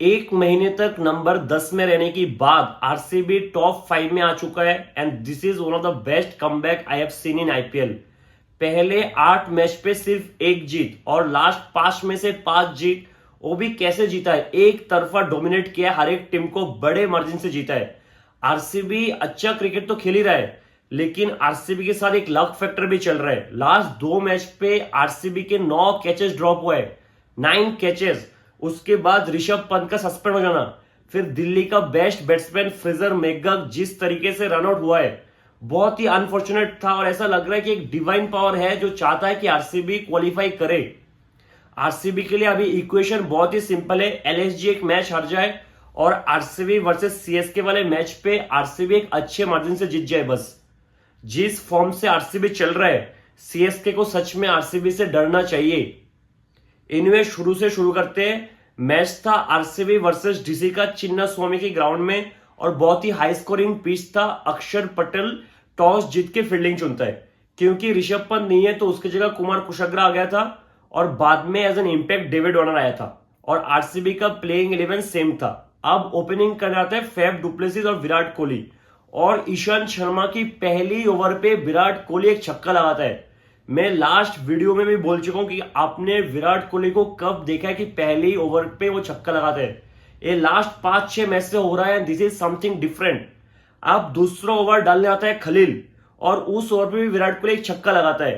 एक महीने तक नंबर 10 में रहने के बाद आरसीबी टॉप 5 में आ चुका है and this is one of the best comeback I have seen in IPL. पहले 8 मैच पे सिर्फ एक जीत और लास्ट 5 में से 5 जीत। वो भी कैसे जीता है, एक तरफा डोमिनेट किया, हर एक टीम को बड़े मार्जिन से जीता है। आरसीबी अच्छा क्रिकेट तो खेल ही रहा है, लेकिन आरसीबी के साथ एक लक फैक्टर भी चल रहा है। लास्ट 2 मैच पे आरसीबी के 9 कैचेस ड्रॉप हुए हैं, 9 कैचेस। उसके बाद ऋषभ पंत का सस्पेंड हो जाना, फिर दिल्ली का बेस्ट बैट्समैन फ्रेजर मैकगग जिस तरीके से रन आउट हुआ है, बहुत ही अनफॉर्चुनेट था। और ऐसा लग रहा है कि एक डिवाइन पावर है जो चाहता है कि आरसीबी क्वालिफाई करे। आरसीबी के लिए अभी इक्वेशन बहुत ही सिंपल है, एलएसजी एक मैच हार जाए और आरसीबी वर्सेस सीएसके वाले मैच पे आरसीबी एक अच्छे मार्जिन से जीत जाए बस। जिस फॉर्म से आरसीबी चल रहा है, सीएसके को सच में आरसीबी से डरना चाहिए। इनवे शुरू से शुरू करते हैं। मैच था आरसीबी वर्सेस डीसी का चिन्ना स्वामी के ग्राउंड में और बहुत ही हाई स्कोरिंग पिच था। अक्षर पटेल टॉस जीत के फील्डिंग चुनता है, क्योंकि ऋषभ पंत नहीं है तो उसकी जगह कुमार कुशवाहा आ गया था और बाद में as an impact David Warner आया था और आरसीबी का प्लेइंग 11 सेम था। अब ओपनिंग करने आते हैं फैफ डुप्लेसिस और विराट कोहली, और ईशांत शर्मा की पहली ओवर पे विराट कोहली एक छक्का लगाता है। मैं लास्ट वीडियो में भी बोल चुका हूं कि आपने विराट कोहली को कब देखा है कि पहली ओवर पे वो छक्का लगाते हैं। ये लास्ट 5-6 मैच से हो रहा है, दिस इज समथिंग डिफरेंट। अब दूसरा ओवर डालने आता है खलील और उस ओवर पे भी विराट कोहली एक छक्का लगाता है।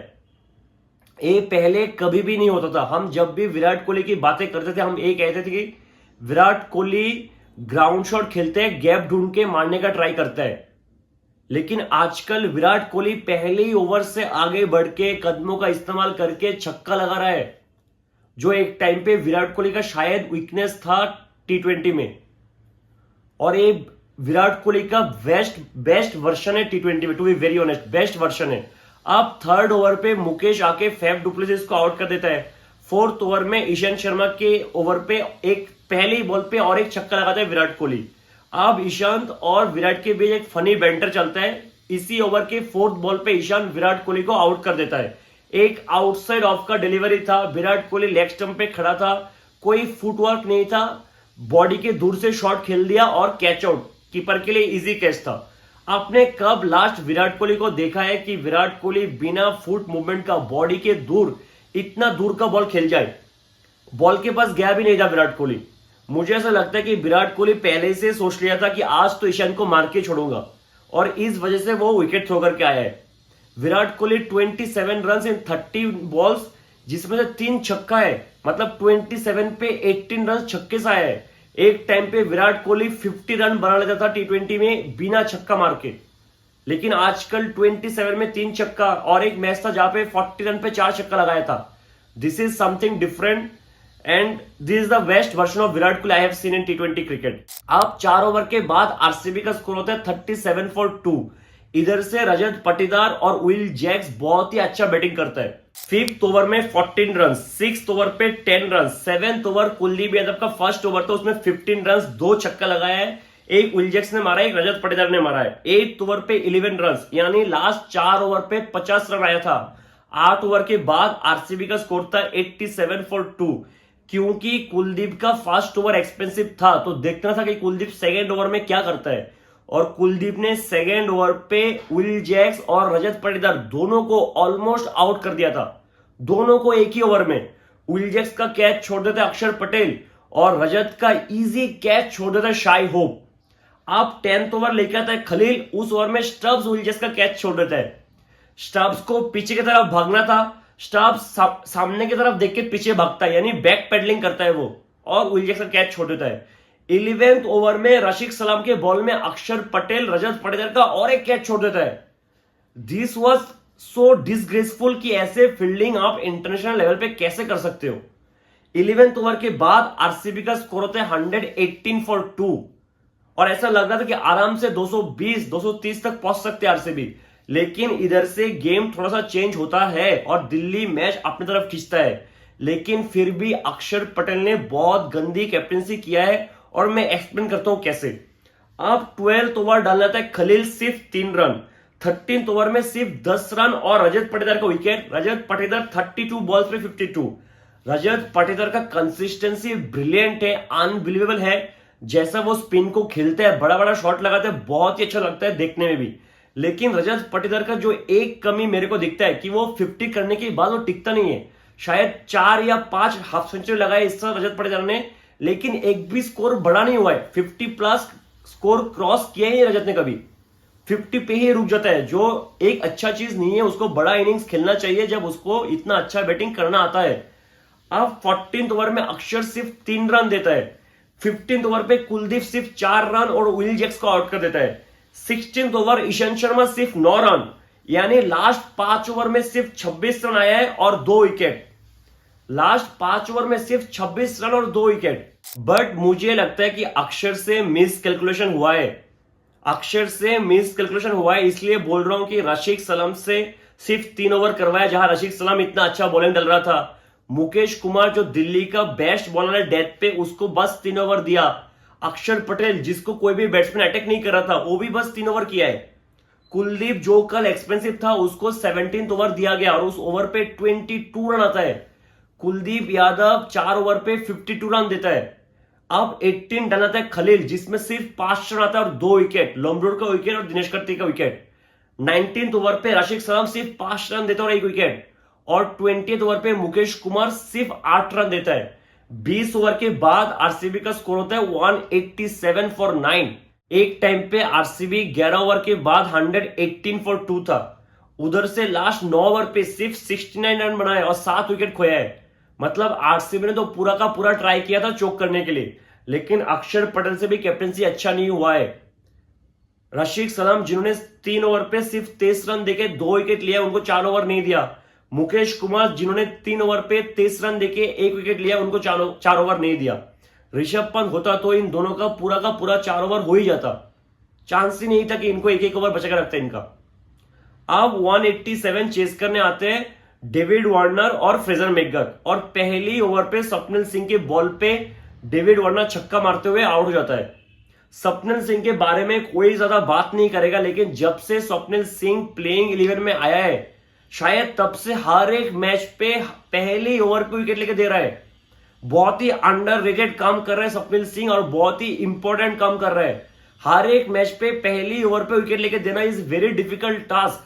ये पहले कभी भी नहीं होता था। हम जब भी विराट कोहली की बातें करते थे, हम ये कहते थे कि विराट कोहली ग्राउंड शॉट खेलते हैं, गैप ढूंढ के मारने का ट्राई करता है। लेकिन आजकल विराट कोहली पहले ही ओवर से आगे बढ़ के कदमों का इस्तेमाल करके छक्का लगा रहा है, जो एक टाइम पे विराट कोहली का शायद वीकनेस था टी20 में। और ये विराट कोहली का बेस्ट वर्जन है टी20 में, to be very honest best version है। अब थर्ड ओवर पे मुकेश आके फैफ डुप्लेसिस को आउट कर देता है। फोर्थ ओवर में ईशांत शर्मा के ओवर पे एक पहली बॉल पे और एक छक्का लगाता है विराट कोहली। अब ईशांत और विराट के बीच एक फनी बैंटर चलता है। इसी ओवर के फोर्थ बॉल पे ईशांत विराट कोहली को आउट कर देता है। एक आउटसाइड ऑफ का डिलीवरी था, विराट कोहली लेग स्टंप पे खड़ा था, कोई फुटवर्क नहीं था, बॉडी के दूर से शॉट खेल दिया और कैच आउट। कीपर के लिए इजी कैच था। आपने कब लास्ट विराट कोहली को देखा है कि विराट कोहली बिना फुट मूवमेंट का बॉडी के दूर इतना दूर का बॉल खेल जाए? बॉल के पास गया भी नहीं था विराट कोहली। मुझे ऐसा लगता है कि विराट कोहली पहले से सोच लिया था कि आज तो ईशान को मार के छोड़ूंगा और इस वजह से वो विकेट थ्रो करके आया है। Virat Kohli 27 run in 30 balls, जिसमें से 3 छक्का है, मतलब 27 पे 18 रन छक्के से आया है। एक टाइम पे विराट कोहली 50 रन बना लेता था टी20 में बिना छक्का मार के, लेकिन आजकल 27 में 3 छक्का और एक मैच था जहां पे 40 रन पे 4 छक्का लगाया था। This is something different and this is the best version of Virat Kohli I have seen in T20 cricket. अब 4 ओवर के बाद आरसीबी का स्कोर होता है 37 फॉर 2। इधर से रजत पाटीदार और विल जैक्स बहुत ही अच्छा बैटिंग करता है। 5th ओवर में 14 रन, 6th ओवर पे 10 run, 7th over Kuldeep Yadav का फर्स्ट ओवर था, उसमें 15 रन, 2 छक्का लगाया है, एक विल जैक्स ने मारा है, एक रजत पाटीदार ने मारा है। 8th ओवर पे 11 रन, यानी लास्ट 4 ओवर पे 50 रन आया था। 8 ओवर के बाद आरसीबी का स्कोर था 87 फॉर 2। क्योंकि कुलदीप का फर्स्ट ओवर एक्सपेंसिव था तो देखना था कि कुलदीप सेकेंड ओवर में क्या करता है, और कुलदीप ने सेकेंड ओवर पे विल जैक्स और रजत पाटीदार दोनों को ऑलमोस्ट आउट कर दिया था। दोनों को एक ही ओवर में। विल जैक्स का कैच छोड़ देता है अक्षर पटेल और रजत का इजी कैच छोड़ देता है शाई होप। अब 10th ओवर लेके आता है खलील, उस ओवर में स्टब्स विल जैक्स का कैच छोड़ देता है। स्टब्स को पीछे की तरफ भागना था, स्टब्स सामने की तरफ देख के पीछे भागता है, यानी बैक पेडलिंग करता है वो, और विल जैक्स का कैच छोड़ देता है। 11th ओवर में रशीक सलाम के बॉल में अक्षर पटेल रजत पाटीदार का और एक कैच छोड़ देता है। दिस वाज सो डिसग्रेसफुल कि ऐसे फील्डिंग आप इंटरनेशनल लेवल पे कैसे कर सकते हो। 11th ओवर के बाद आरसीबी का स्कोर होता है 118 फॉर 2 और ऐसा लग रहा था कि आराम से 220-230 तक पहुंच सकते हैं आरसीबी। लेकिन इधर से गेम थोड़ा सा चेंज होता है और दिल्ली मैच अपनी तरफ खींचता है, लेकिन फिर भी अक्षर पटेल ने बहुत गंदी कैप्टनसी किया है और मैं एक्सप्लेन करता हूं कैसे। अब 12th ओवर डाल जाता है खलील, सिर्फ 3 रन। 13th ओवर में सिर्फ 10 रन और रजत पाटीदार का विकेट। रजत पाटीदार 32 बॉल्स पे 52। रजत पाटीदार का कंसिस्टेंसी ब्रिलियंट है, अनबिलीवेबल है। जैसा वो स्पिन को खेलते हैं, बड़ा बड़ा शॉट लगाते हैं, बहुत ही अच्छा लगता है देखने में भी। लेकिन रजत पाटीदार का जो एक कमी मेरे को दिखता है कि वो 50 करने के बाद वो टिकता नहीं है। शायद 4 या 5 हाफ सेंचुरी लगाए इस साल रजत पाटीदार ने, लेकिन एक भी स्कोर बड़ा नहीं हुआ है। 50 प्लस स्कोर क्रॉस किया ही रजत ने कभी, 50 पे ही रुक जाता है, जो एक अच्छा चीज नहीं है। उसको बड़ा इनिंग्स खेलना चाहिए जब उसको इतना अच्छा बैटिंग करना आता है। अब 14th ओवर में अक्षर सिर्फ 3 रन देता है। 15th ओवर पे कुलदीप सिर्फ 4 रन और विल जैक्स को आउट कर देता है। 16th ओवर ईशांत शर्मा सिर्फ 9 रन, यानी लास्ट 5 ओवर में सिर्फ 26 रन आया है और 2 विकेट। लास्ट 5 ओवर में सिर्फ 26 रन और 2 विकेट। बट मुझे लगता है कि अक्षर से मिस कैलकुलेशन हुआ है, अक्षर से मिस कैलकुलेशन हुआ है। इसलिए बोल रहा हूं कि रशीद सलाम से सिर्फ 3 ओवर करवाया, जहां रशीद सलाम इतना अच्छा बॉलिंग डल रहा था। मुकेश कुमार जो दिल्ली का बेस्ट बॉलर है डेथ पे, उसको बस 3 ओवर दिया। अक्षर पटेल जिसको कोई भी बैट्समैन अटैक नहीं कर रहा था, वो भी बस 3 ओवर किया है। कुलदीप जो कल एक्सपेंसिव था, उसको 17th ओवर दिया गया और उस ओवर पे 22 रन आता है। कुलदीप यादव 4 ओवर पे 52 रन देता है। अब 18 रन आता है खलील, जिसमें सिर्फ 5 रन आता है और 2 विकेट, लोमडोर का विकेट और दिनेश कार्तिक का विकेट। 19th ओवर पे रशीद सलाम सिर्फ 5 रन देता है और 1 विकेट। और 20th ओवर पे मुकेश कुमार सिर्फ 8 रन देता है। 20 ओवर के बाद आरसीबी का स्कोर होता है 187 फॉर 9। एक टाइम पे आरसीबी 11 ओवर के बाद 118 फॉर 2 था। उधर से लास्ट 9 ओवर पे सिर्फ 69 रन बनाए और 7 विकेट खोया है। मतलब आरसीबी ने तो पूरा का पूरा ट्राई किया था चोक करने के लिए, लेकिन अक्षर पटेल से भी कैप्टनसी अच्छा नहीं हुआ है। रशीद सलाम जिन्होंने 3 ओवर पे सिर्फ 23 रन देके 2 विकेट लिया, उनको 4 ओवर नहीं दिया। मुकेश कुमार जिन्होंने 3 ओवर पे 23 रन देके 1 विकेट लिया, उनको 4 ओवर नहीं दिया। ऋषभ पंत होता तो इन दोनों का पूरा 4 ओवर हो ही जाता, चांस ही नहीं था कि इनको 1-1 ओवर बचा कर रखते इनका। अब 187 चेस करने आते हैं डेविड वार्नर और फ्रेजर मैकगथ, और पहली ओवर पे स्वप्निल सिंह के बॉल पे डेविड वार्नर छक्का मारते हुए आउट हो जाता है। स्वप्निल सिंह के बारे में कोई ज्यादा बात नहीं करेगा, लेकिन जब से स्वप्निल सिंह प्लेइंग 11 में आया है, शायद तब से हर एक मैच पे पहले ओवर पे विकेट लेके दे रहा है। बहुत ही अंडररेटेड काम कर रहे हैं स्वप्निल सिंह और बहुत ही इंपॉर्टेंट काम कर रहे हैं। हर एक मैच पे पहली ओवर पे विकेट लेके देना इज वेरी डिफिकल्ट टास्क।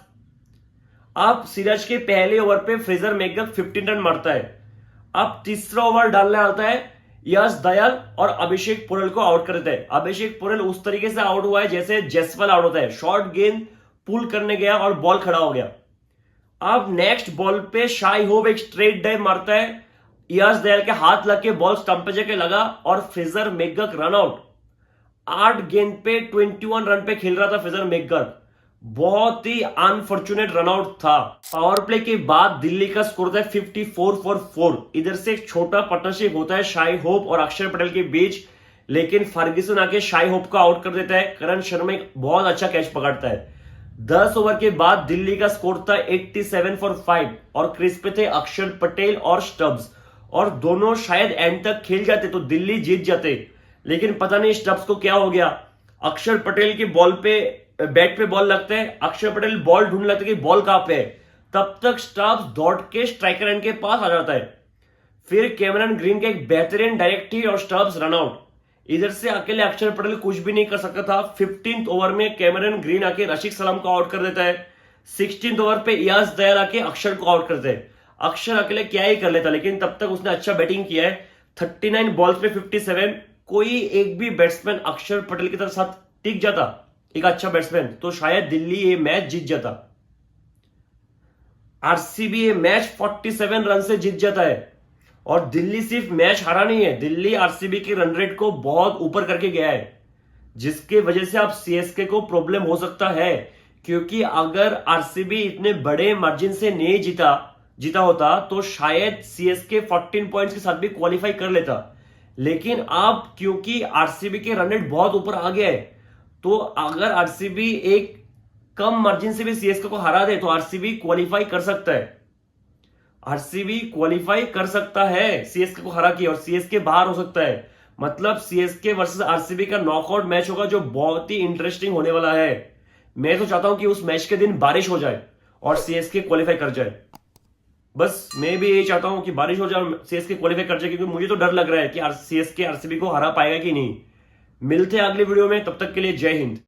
अब सिराज के पहले ओवर पे फ्रेजर मैकगथ 15 रन मारता है। अब तीसरा ओवर डालने आता है यश दयाल और अभिषेक पुरेल को आउट कर देता है। अभिषेक पुरेल उस तरीके से आउट हुआ है जैसे जयसवाल आउट होता है, शॉर्ट गेंद पुल करने गया और बॉल खड़ा हो गया। अब नेक्स्ट बॉल पे शाई होप एक स्ट्रेट डाइव मारता है, यश दयाल के हाथ लग के बॉल स्टंप पे जाके लगा और फ्रेजर मैकगथ रन आउट। 8 गेंद पे 21 रन पे खेल रहा था फ्रेजर मैकगथ, बहुत ही अनफॉर्चुनेट रनआउट था। पावर प्ले के बाद दिल्ली का स्कोर था 54 फॉर 4। इधर से एक छोटा पार्टनरशिप होता है शाई होप और अक्षर पटेल के बीच, लेकिन फर्ग्यूसन आके शाई होप को आउट कर देता है। करण शर्मा एक बहुत अच्छा कैच पकड़ता है। 10 ओवर के बाद दिल्ली का स्कोर था 87 फॉर 5 और क्रीज पे थे अक्षर पटेल और स्टब्स, और दोनों शायद एंड तक खेल जाते तो दिल्ली जीत जाते, लेकिन पता नहीं स्टब्स को क्या हो गया। अक्षर पटेल की बॉल पे बैट पे बॉल लगता है, अक्षर पटेल बॉल ढूंढ लगता है कि बॉल कहां पे है, तब तक स्टब्स दौड़ के स्ट्राइकर एंड के पास आ जाता है। फिर कैमरन ग्रीन का एक बेहतरीन डायरेक्ट हिट और स्टब्स रन आउट। इधर से अकेले अक्षर पटेल कुछ भी नहीं कर सकता था। 15th ओवर में कैमरन ग्रीन आके रशीद सलाम को आउट कर देता है। 16th ओवर पे यश दयाल आके अक्षर को आउट करते हैं। अक्षर अकेले क्या ही कर लेता, लेकिन तब तक उसने अच्छा बैटिंग किया है। 39 बॉल्स पे 57, कोई एक भी बैट्समैन अक्षर पटेल की तरफ साथ टिक जाता, एक अच्छा बैट्समैन, तो शायद दिल्ली ये मैच जीत जाता। आरसीबी ये मैच 47 रन से जीत जाता है, और दिल्ली सिर्फ मैच हारा नहीं है, दिल्ली आरसीबी के रन रेट को बहुत ऊपर करके गया है, जिसके वजह से अब सीएसके को प्रॉब्लम हो सकता है। क्योंकि अगर आरसीबी इतने बड़े मार्जिन से नहीं जीता होता तो शायद सीएसके 14 पॉइंट्स के साथ भी क्वालिफाई कर लेता। लेकिन अब क्योंकि आरसीबी के रन रेट बहुत ऊपर आ गया है, तो अगर आरसीबी एक कम मार्जिन से भी सीएसके को हरा दे तो आरसीबी क्वालिफाई कर सकता है। आरसीबी क्वालिफाई कर सकता है सीएसके को हरा के, और सीएसके बाहर हो सकता है। मतलब सीएसके वर्सेस आरसीबी का नॉकआउट मैच होगा जो बहुत ही इंटरेस्टिंग होने वाला है। मैं तो चाहता हूं कि उस मैच के दिन बारिश हो जाए और सीएसके क्वालिफाई कर जाए। बस मैं भी यही चाहता हूं कि बारिश हो जाए, सीएसके क्वालिफाई कर जाए, क्योंकि मुझे तो डर लग रहा है कि सीएसके आरसीबी को हरा पाएगा कि नहीं। मिलते हैं अगली वीडियो में, तब तक के लिए जय हिंद।